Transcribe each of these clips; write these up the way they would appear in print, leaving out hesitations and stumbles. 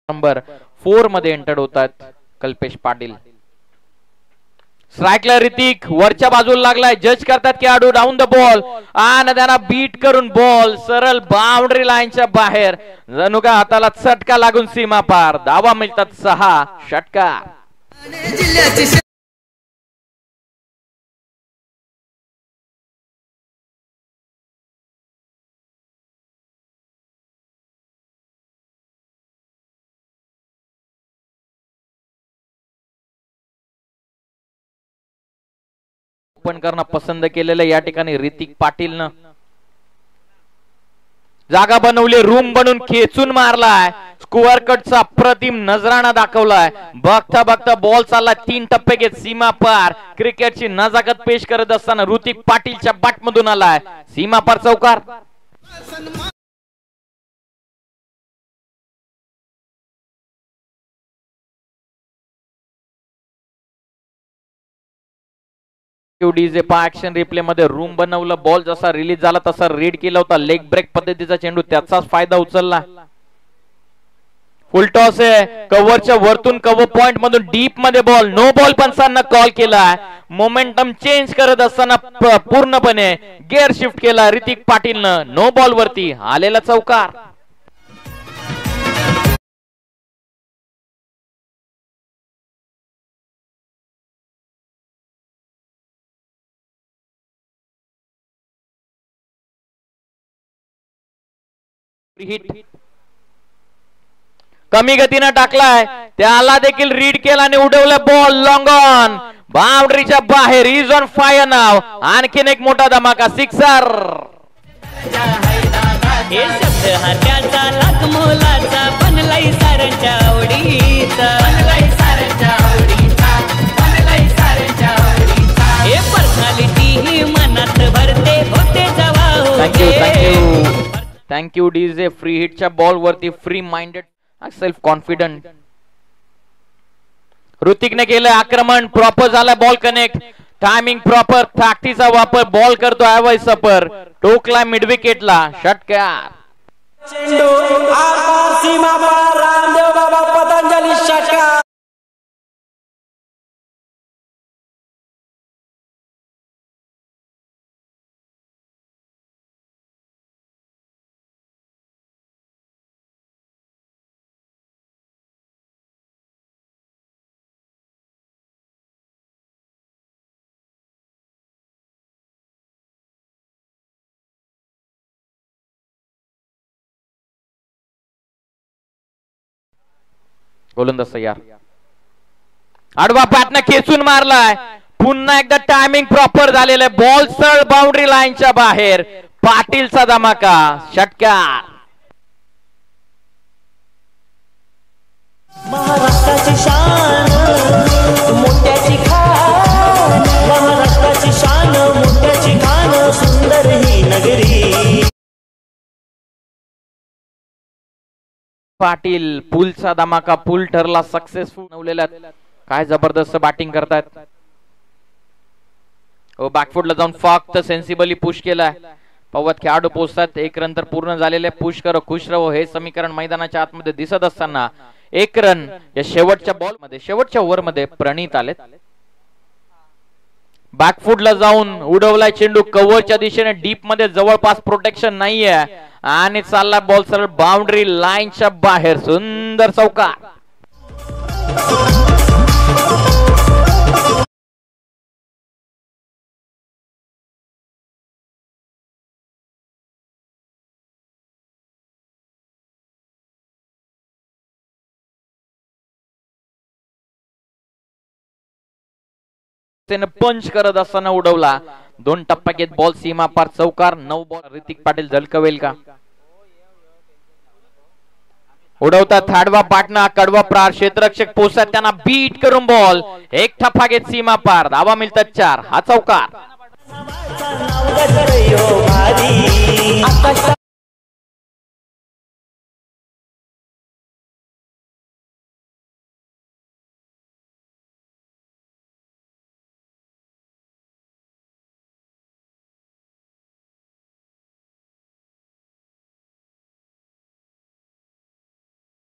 Number 4 मध्ये entered होतात कल्पेश पाटील. स्ट्राइकला ऋतिक वरच्या बाजूला लागलाय. जज करतात खेळाडू डाऊन द बॉल आणि त्यांना बीट करून बॉल सरळ बाउंड्री लाईनच्या बाहेर. जणू का हाताला चटका लागून सीमा पार. धावा मिळतात 6 षटकार. ओपन करणं पसंत केलेलं या ठिकाणी ऋतिक पाटीलनं. जागा बनवली, रूम बनवून खेचून मारलाय. स्कोअर कटचा अप्रतिम नजराणा दाखवलाय. बघता बघता बॉल चालला 3 टप्पे घेत सीमा पार. क्रिकेटची नजाकत पेश करत असताना ऋतिक पाटीलच्या बॅट मधून आलाय सीमा पार चौकार. डीजे ऍक्शन रिप्ले मध्ये रूम बनवलं. बॉल जसा रिलीज झाला तसा रीड केला होता. लेग ब्रेक पद्धतीचा चेंडू, त्याचाच फायदा उचलला. फुल टॉस आहे. कव्हरच्या वरतून कव्हर पॉइंट मधून डीप मध्ये बॉल. नो बॉल पंचांना कॉल केलाय. मोमेंटम चेंज करत असताना पूर्णपणे गिअर शिफ्ट केला ऋतिक पाटीलनं. नो बॉल वरती आलेला चौकार. हिट कमी गतीने टाकलाय. त्याला देखील रीड केला आणि उडवलं बॉल लॉंग ऑन. बाउंड्रीच्या बाहेर. इज ऑन फायर नाव. आणखीन एक मोठा धमाका सिक्सर. Thank you DJ. फ्री हिटच्या बॉल वरती फ्री माइंडेड सेल्फ कॉन्फिडंट ऋतिकने केलं आक्रमण. प्रॉपर झाला बॉल कनेक्ट. Timing proper. ताकदीचा वापर बॉल करतो अवॉय सपर. टोकला मिड विकेटला षटकार. चेंडू सीमा पार. रामदेव बाबा पतंजली षटकार. गोलंदाज तयार. आडवा बॅटने खेचून मारलाय. पुन्हा एकदा टायमिंग प्रॉपर झालेलं. बॉल सरळ बाउंड्री लाईनच्या बाहेर. पाटीलचा धमाका षटकार. महाराष्ट्राची शान मोठ्याची खान. महाराष्ट्राची शान मोठ्याची खान. सुंदर ही नगरी. पाटील पुलचा धमाका. पुल ठरला सक्सेसफुल. नवलेल्या काय जबरदस्त बॅटिंग करतायत. बॅकफुटला जाऊन फक्त सेन्सिबली पुश केलाय. पवत खेळाडू पोहोचतात. 1 रन तर पूर्ण झालेले. पुश करो खुश रहो हे समीकरण मैदानाच्या आतमध्ये दिसत असताना 1 रन या शेवटच्या बॉल मध्ये शेवटच्या ओव्हर मध्ये प्रणीत आलेत. बॅकफुटला जाऊन उडवलाय चेंडू कव्हरच्या दिशेने. डीप मध्ये जवळपास प्रोटेक्शन नाहीये आणि चालला बॉल सरळ बाउंड्री लाईनच्या बाहेर. सुंदर चौकार. पंच करत असताना उडवला. 2 टप्पा घेत बॉल सीमा पार चौकार. 9 बॉल. ऋतिक पाटील झलकवेल का? उडवतात थाडवा पाटणा. कडवा प्रार क्षेत्ररक्षक पोहोचतात. त्यांना बीट करून बॉल 1 ठप्पा घेत सीमा पार. धावा मिळतात 4. हा चौकार.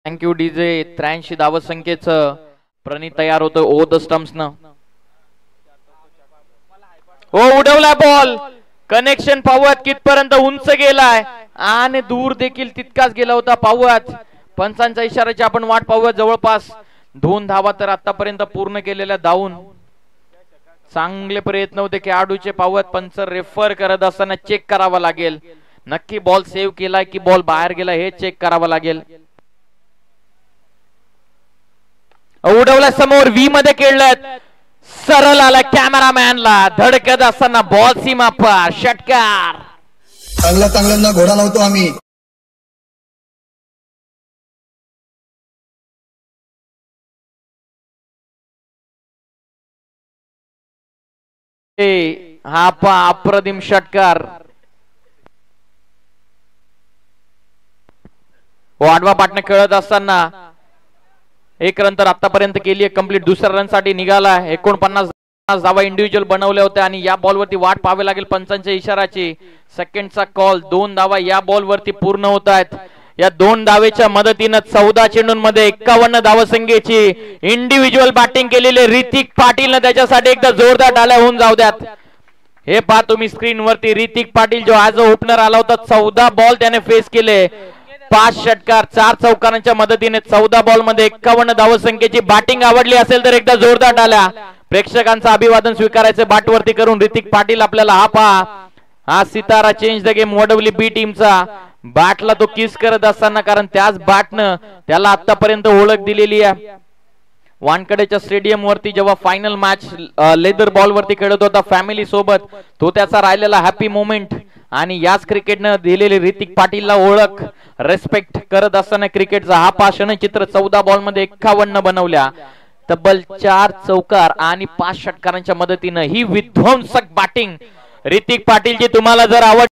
Thank you DJ. 83 धावत संख्येचं प्रणित तयार होतं ओ द स्टम्प्स न. हो उडवला बॉल. कनेक्शन पाहूयात कितपर्यंत उंच गेलाय आणि दूर देखील तितकाच गेला होता. पाहूयात पंचांच्या इशाऱ्याची आपण वाट पाहूयात. जवळपास 2 धावा तर आतापर्यंत पूर्ण केलेल्या धावून चांगले प्रयत्न होते खेळाडूचे. पाहूयात पंच रेफर करत असताना चेक करावा लागेल नक्की बॉल सेव्ह केलाय की बॉल बाहेर गेला हे चेक करावं लागेल. उडवल्या समोर व्ही मध्ये खेळलेत. सरळ आला कॅमेरामॅनला. धडकत असताना बॉल सीमा पार. षटकार. चांगल्यांना घोडा लावतो आम्ही. हा पा अप्रतिम षटकार. वाढवा पाटणे खेळत असताना एक रन तर आतापर्यंत केली आहे कंप्लीट. दुसऱ्या रन साठी निघाला. 49 धावा इंडिव्हिज्युअल बनवल्या होत्या आणि या बॉल वरती वाट पाहावी लागेल पंचांच्या इशाराची. सेकंडचा कॉल. 2 धावा या बॉल वरती पूर्ण होत आहेत. या 2 धावेच्या मदतीनं 14 चेंडूंमध्ये 51 धावसंख्येची इंडिव्हिज्युअल बॅटिंग केलेले ऋतिक पाटीलनं त्याच्यासाठी एकदा जोरदार टाळ्या होऊन जाऊ द्यात. हे पहा तुम्ही स्क्रीन वरती ऋतिक पाटील जो आज ओपनर आला होता 14 बॉल त्याने फेस केले. 5 षटकार 4 चौकारांच्या मदतीने 14 बॉल मध्ये 51 धावसंख्येची बॅटिंग आवडली असेल तर एकदा जोरदार टाळ्या. प्रेक्षकांचं अभिवादन स्वीकारायचं बाट वरती करून ऋतिक पाटील आपल्याला हा पहा. हा सितारा चेंज द गेम वडवली बी टीमचा. बॅटला तो किस करत असताना कारण त्याच बॅटनं त्याला आतापर्यंत ओळख दिलेली आहे. वानकडेच्या स्टेडियम वरती जेव्हा फायनल मॅच लेदर बॉल वरती खेळत होता फॅमिली सोबत तो त्याचा राहिलेला हॅपी मोमेंट आणि याच क्रिकेटनं दिलेली ऋतिक पाटीलला ओळख रेस्पेक्ट करत असताना क्रिकेटचा हा पाषण चित्र 14 बॉल मध्ये 51 बनवल्या. तब्बल 4 चौकार आणि 5 षटकारांच्या मदतीनं ही विध्वंसक बॅटिंग ऋतिक पाटीलची तुम्हाला जर आवड